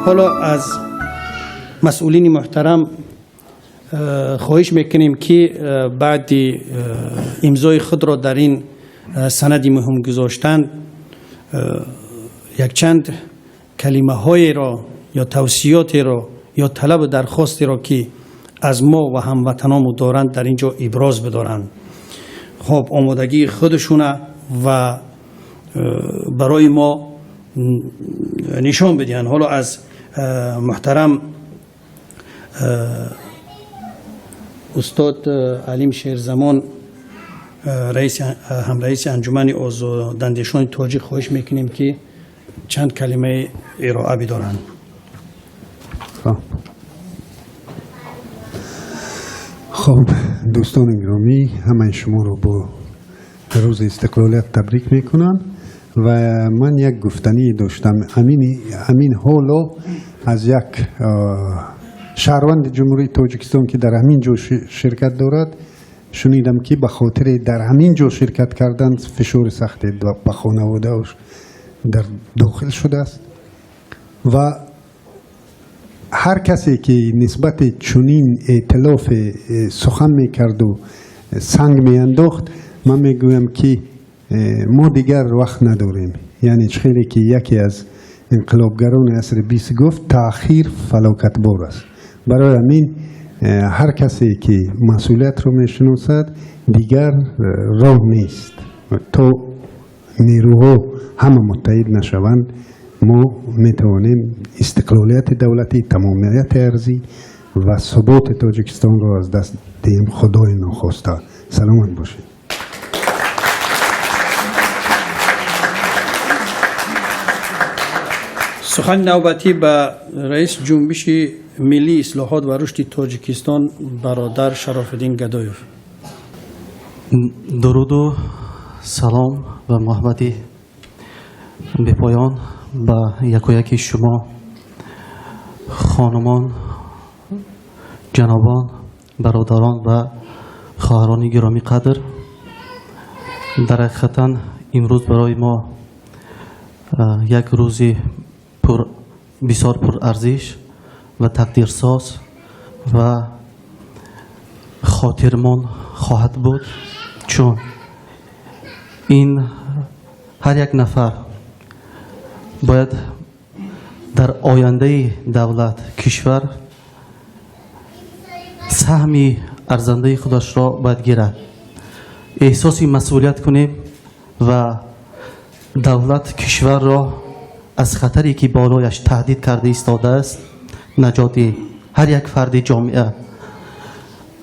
حالا از مسئولین محترم خواهش میکنیم که بعد امضای خود را در این سند مهم گذاشتن یک چند کلمه های را یا توصیات را یا طلب و درخواستی را که از ما و هموطنان دارند در اینجا ابراز بدارند. خب آمادگی خودشونه و برای ما نشان بدهند. حالا از محترم استاد علیم شیرزمان رئیس انجمن آزاداندیشان تاجیک خواهش میکنیم که چند کلمه ارائه بدارند. خب دوستان گرامی، همه شما رو با روز استقلالیت تبریک میکنم و من یک گفتنی داشتم. امین حالا از یک شهروند جمهوری تاجیکستان که در همین جا شرکت دارد شنیدم که به خاطر در همین جا شرکت کردن فشار سخت به خانواده در داخل شده است و هر کسی که نسبت چنین ائتلاف سخن میکرد و سنگ میانداخت، من میگویم که ما دیگر وقت نداریم. یعنی خیلی که یکی از انقلابگران عصر 20 گفت تأخیر فلاکت بار است. برای همین هر کسی که مسئولیت رو میشناسد دیگر راه نیست تا نیروها همه متحد نشوند. ما میتوانیم استقلالیت دولتی، تمامیت ارضی و ثبات تاجیکستان را از دست دهیم. خدای ناخواسته. سلامت باشید. سخن نوبتی به رئیس جنبش ملی اصلاحات و رشد تاجیکستان برادر شراف‌الدین گدایف. درود و سلام و محبتی به پایان با یکی شما خانمان، جنابان، برادران و خواهران گرامی قدر. در حقیقت امروز برای ما یک روزی بسیار پر ارزش و تقدیرساز و خاطرمان خواهد بود، چون این هر یک نفر باید در آینده دولت کشور سهمی ارزنده خودش را باید گیرد. احساس مسئولیت کنیم و دولت کشور را از خطری که بالایش تهدید کرده ایستاده است نجات هر یک فرد جامعه،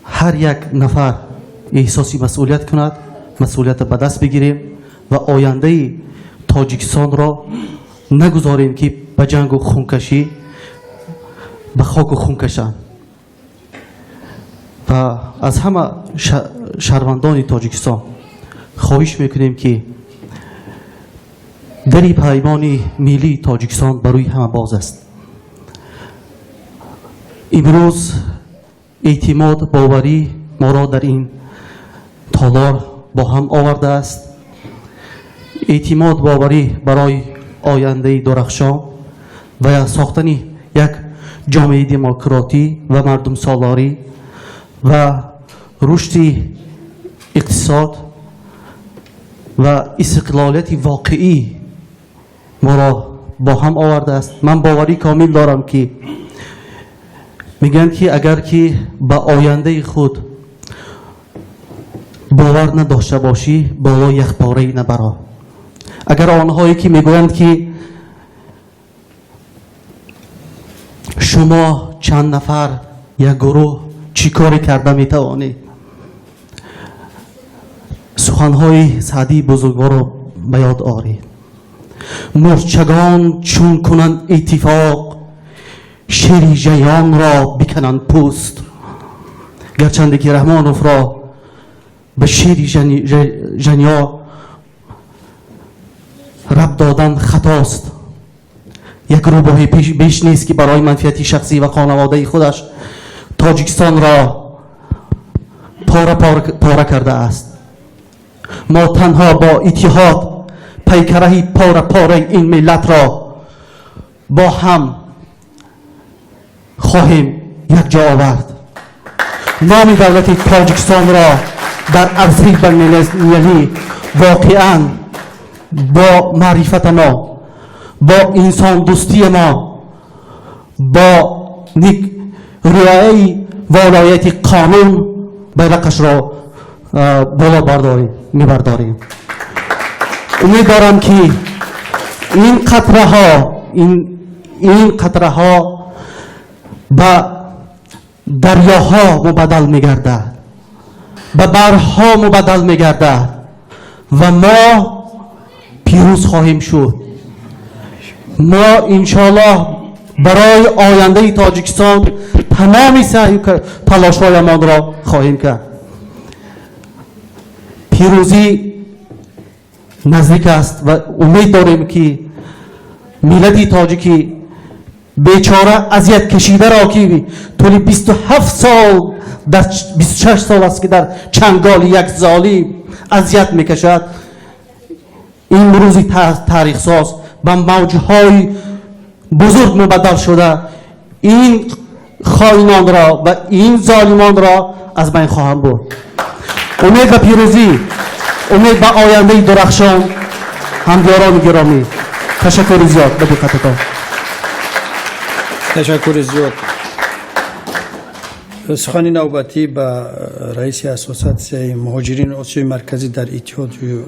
هر یک نفر احساسی مسئولیت کند، مسئولیت به دست بگیریم و آینده تاجیکستان را نگذاریم که به جنگ و خونکشی به خاک و خون کشند. و از همه شهروندان تاجیکستان خواهش میکنیم که دری پیمان ملی تاجیکستان بروی همه باز است. امروز اعتماد باوری ما را در این تالار با هم آورده است. اعتماد باوری برای آینده درخشان و ساختن یک جامعه دموکراتی و مردم سالاری و رشد اقتصاد و استقلالیت واقعی ما را با هم آورده است. من باوری کامل دارم که میگن که اگر که به آینده خود باور نداشته باشی بالا یک پاره نبرا. اگر آنهایی که میگویند که شما چند نفر یک گروه چی کاری کرده میتوانید، سخنهای سعدی بزرگوار را به یاد آرید. مرچگان چون کنند اتفاق شیر ژیان را بکنند پوست. گرچند که رحمانوف را به شیر ژنیا رب دادن خطاست. یک روباهی بیش نیست که برای منفعت شخصی و خانواده خودش تاجیکستان را پاره کرده است. ما تنها با اتحاد پیکره پاره این ملت را با هم خواهیم یک جا آورد. نام دولت تاجیکستان را در عرصه بین‌المللی واقعاً با معرفت ما، با انسان دوستی ما، با رعایت ولایت قانون بیرقش را بالا میبرداریم. امیدوارم که این قطره ها به دریاها مبدل میگردد، به بحرها مبدل میگردد و ما پیروز خواهیم شد. ما انشاءالله برای آینده تاجیکستان تمامی تلاش‌هایمان را خواهیم کرد. پیروزی نزدیک است و امید داریم که ملت تاجیکی بیچاره اذیت کشیده را که طول 27 سال در 26 سال است که در چنگال یک ظالم اذیت میکشد، این روز تاریخ ساز به موجهای بزرگ مبدل شده، این خائنان را و این ظالمان را از بین خواهم برد. امید به پیروزی، امید به آینده درخشان. همکاران گرامی، تشکر زیاد به دقتتان. تشکر زیاد. سخن نوبتی به رئیس اساسیاسیون مهاجرین آسیای مرکزی در اتحادیه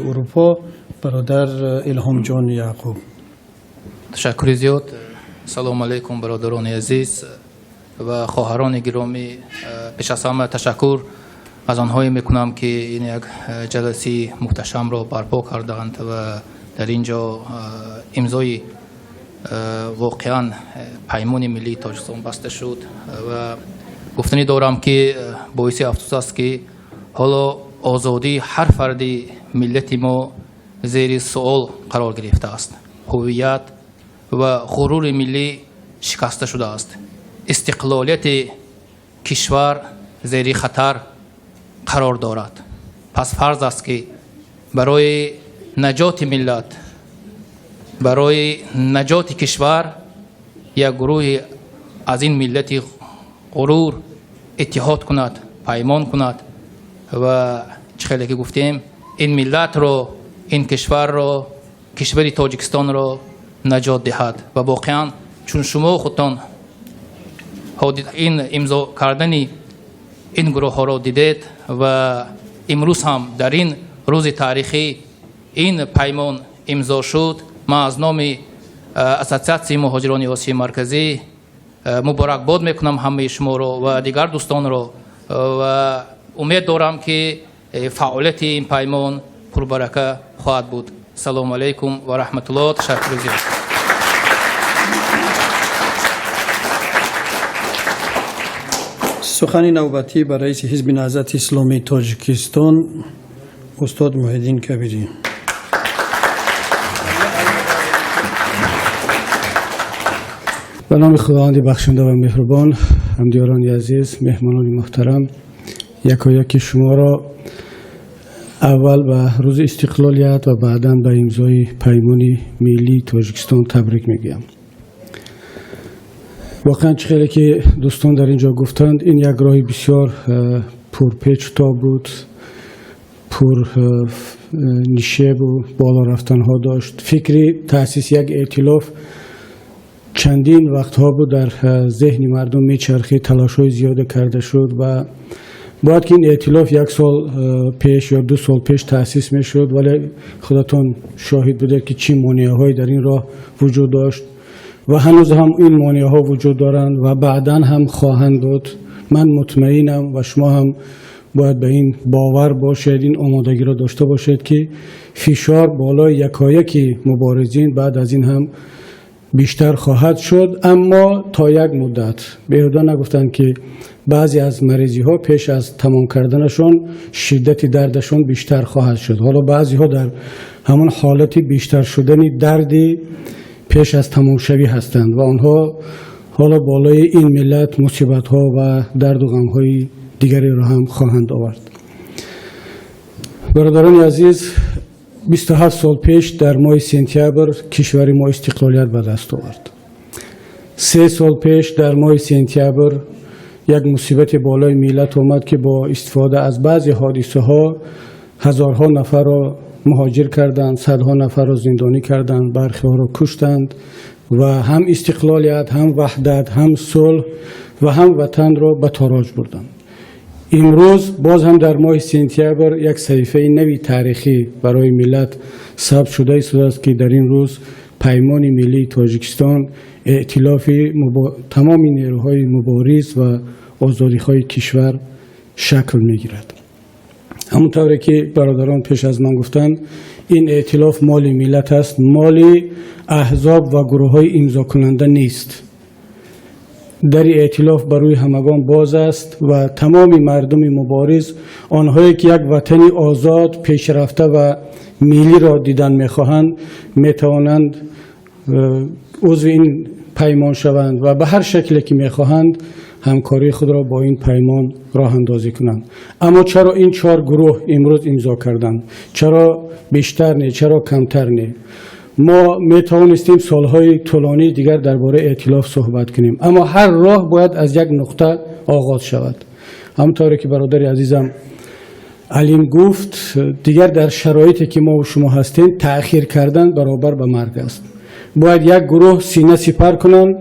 اروپا برادر الهام جان یعقوب. تشکر زیاد. سلام علیکم برادران عزیز و خواهران گرامی. پیش از همه تشکر از آنهایی میکنم که این یک جلسه محتشم را برپا کردند و در اینجا امضای واقعا پیمان ملی تاجیکستان بسته شد و گفتنی دارم که باعث افسوس است که حالا آزادی هر فردی ملت ما زیر سوال قرار گرفته است. هویت و غرور ملی شکسته شده است. استقلالیت کشور زیر خطر قرار دارد. پس فرض است که برای نجات ملت، برای نجات کشور، یک گروه از این ملت غرور اتحاد کند، پیمان کند و چخیلی که گفتیم این ملت را، این کشور را، کشور تاجیکستان را نجات دهد. و واقعا چون شما خودتان این امضا کردن این گروه ها را دیدید و امروز هم در این روز تاریخی این پیمان امضا شد، من از نام اساسیاسیون مهاجران آسیای مرکزی مبارکباد میکنم همه شما را و دیگر دوستان را و امید دارم که فعالیت این پیمان پربرکه خواهد بود. سلام علیکم و رحمت الله. تشکر زیاد. سخن نوبتی برای رئیس حزب نهضت اسلامی تاجیکستان استاد محیدین کبیری. به نام خداوند بخشنده و مهربان، همدیاران عزیز، مهمانان محترم، یکایک شما را اول به روز استقلالیت و بعدا به امضای پیمان ملی تاجیکستان تبریک میگم. واقعا خیلی که دوستان در اینجا گفتند این یک راه بسیار پرپیچ تا بود، پر نیشه بود، بالا رفتن ها داشت. فکری تأسیس یک ائتلاف چندین وقتها بود در ذهن مردم میچرخید، تلاش های زیاد کرده شد و باید که این ائتلاف یک سال پیش یا 2 سال پیش تأسیس میشد، ولی خودتون شاهد بودید که چی مانعه هایی در این راه وجود داشت و هنوز هم این مانعه ها وجود دارند و بعدا هم خواهند بود. من مطمئنم و شما هم باید به این باور باشید، این آمادگی را داشته باشید که فشار بالای یکایک مبارزین بعد از این هم بیشتر خواهد شد، اما تا یک مدت. بیهوده نگفتند که بعضی از مریضی ها پیش از تمام کردنشون شدت دردشون بیشتر خواهد شد. حالا بعضی ها در همون حالت بیشتر شدن دردی پیش از تمام شوی هستند و آنها حالا بالای این ملت مصیبت ها و درد و غم های دیگری را هم خواهند آورد. برادران عزیز، 27 سال پیش در ماه سپتامبر کشور ما استقلالیت به دست آورد. 3 سال پیش در ماه سپتامبر یک مصیبت بالای ملت آمد که با استفاده از بعضی حادثه ها هزارها نفر را مهاجر کردند، صدها نفر را زندانی کردند، برخی ها را کشتند و هم استقلالیت، هم وحدت، هم صلح و هم وطن را به تاراج بردند. امروز باز هم در ماه سپتامبر یک صحیفه نوی تاریخی برای ملت ثبت شده است که در این روز پیمان ملی تاجیکستان ائتلاف تمام نیروهای مبارز و آزادی‌خواه کشور شکل می‌گیرد. همونطوری که برادران پیش از من گفتند، این ائتلاف مال ملت است، مال احزاب و گروه‌های امضا کننده نیست. در ائتلاف برای همگان باز است و تمام مردم مبارز، آنهایی که یک وطن آزاد، پیشرفته و ملی را دیدن می‌خواهند، می‌توانند عضو این پیمان شوند و به هر شکلی که می‌خواهند همکاری خود را با این پیمان راه اندازی کنند. اما چرا این 4 گروه امروز امضا کردند؟ چرا بیشتر نه؟ چرا کمتر نه؟ ما میتوانستیم سالهای طولانی دیگر درباره ائتلاف صحبت کنیم، اما هر راه باید از یک نقطه آغاز شود. همونطوری که برادر عزیزم علیم گفت، دیگر در شرایطی که ما و شما هستیم تأخیر کردن برابر به مرگ است. باید یک گروه سینه سپر کنند،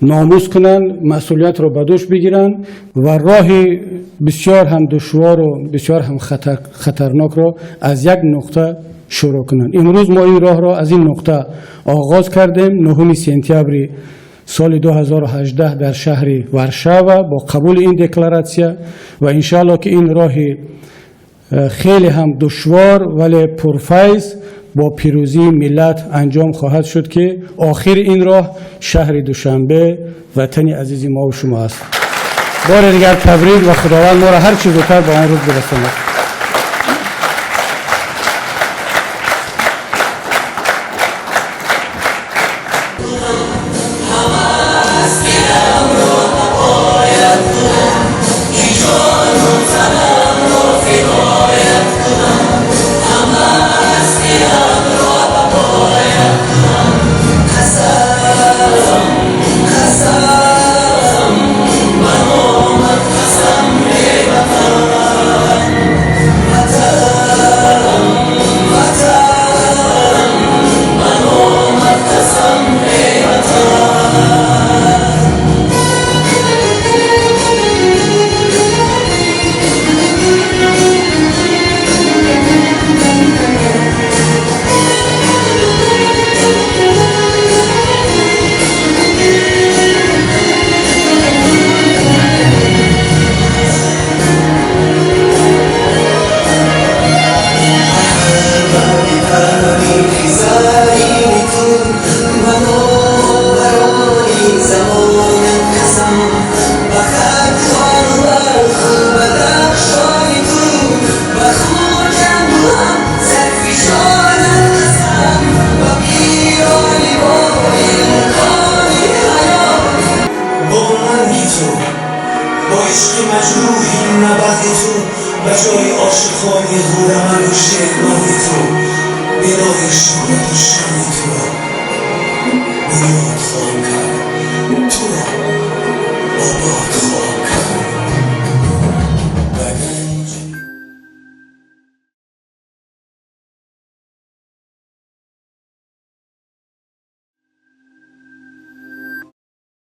ناموس کنند، مسئولیت را به دوش بگیرند و راه بسیار هم دشوار و بسیار هم خطرناک را از یک نقطه شروع کنند. امروز ما این راه را از این نقطه آغاز کردیم. 9 سپتامبر سال 2018 در شهر ورشاوا با قبول این دکلراسیون و انشاءالله که این راه خیلی هم دشوار ولی پرفیض با پیروزی ملت انجام خواهد شد که آخر این راه شهر دوشنبه وطن عزیز ما و شما است. بار دیگر تبریک و خداوند ما را هر چه زودتر به آن روز برساند. و جای عاشقانه خودم و شعرهای تو به راهش کنه دشمن تو را به یاد